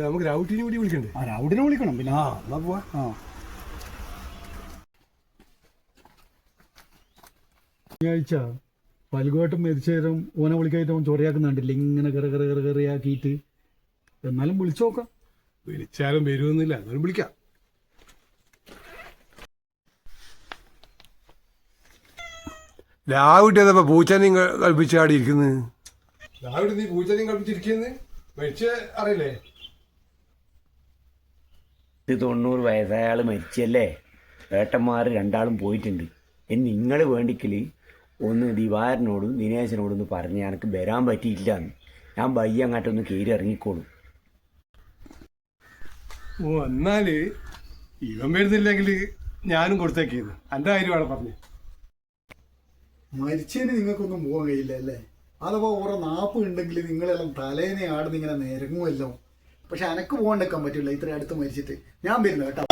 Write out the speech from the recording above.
നമുക്ക് റൗട്ടിനെ കൂടി വിളിക്കണ്ടേ? റൗഡിനെ വിളിക്കണം പിന്നെ. എന്നാ പോവാ. ശനിയാഴ്ച പൽഗോട്ടം മരിച്ചേരം ഓനെ വിളിക്കായിട്ട് അവൻ ചൊറയാക്കുന്നുണ്ടല്ലേ, ഇങ്ങനെ കറിയാക്കിയിട്ട്. എന്നാലും വിളിച്ചു നോക്കാം. വിളിച്ചാലും വരുമെന്നില്ല, എന്നാലും വിളിക്കാം. രാവിലെ പൂച്ചനെയും കളിപ്പിച്ചാടി ഇരിക്കുന്നത്. രാവിലെ നീ പൂച്ചനെയും കളിപ്പിച്ചിരിക്കുന്നത് മരിച്ച അറിയില്ലേ? ഇത് 90 വയസ്സായ ആൾ മരിച്ചല്ലേ, ഏട്ടന്മാർ രണ്ടാളും പോയിട്ടുണ്ട്. നിങ്ങൾ വേണ്ടിക്കൽ ഒന്ന് ദിവാരനോടും ദിനേശനോടും ഒന്ന് പറഞ്ഞ് എനിക്ക് വരാൻ പറ്റിയില്ല എന്ന്. ഞാൻ ബയ്യ അങ്ങോട്ടൊന്ന് കയറി ഇറങ്ങിക്കോളും. ഓ, എന്നാല് ഇവൻ വരുന്നില്ലെങ്കിൽ ഞാനും കൊടുത്തേക്കിയത്. എൻ്റെ കാര്യമാണ് പറഞ്ഞു. മരിച്ചതിന് നിങ്ങൾക്കൊന്നും പോകാൻ കഴിയില്ല അല്ലേ? അഥവാ ഓരോ നാപ്പ് ഉണ്ടെങ്കിൽ നിങ്ങളെല്ലാം തലേനെ ആടുന്ന് ഇങ്ങനെ നിരങ്ങുമല്ലോ. പക്ഷെ എനക്ക് പോകാണ്ടിരിക്കാൻ പറ്റില്ല ഇത്ര അടുത്ത് മരിച്ചിട്ട്. ഞാൻ വരുന്നു കേട്ടോ.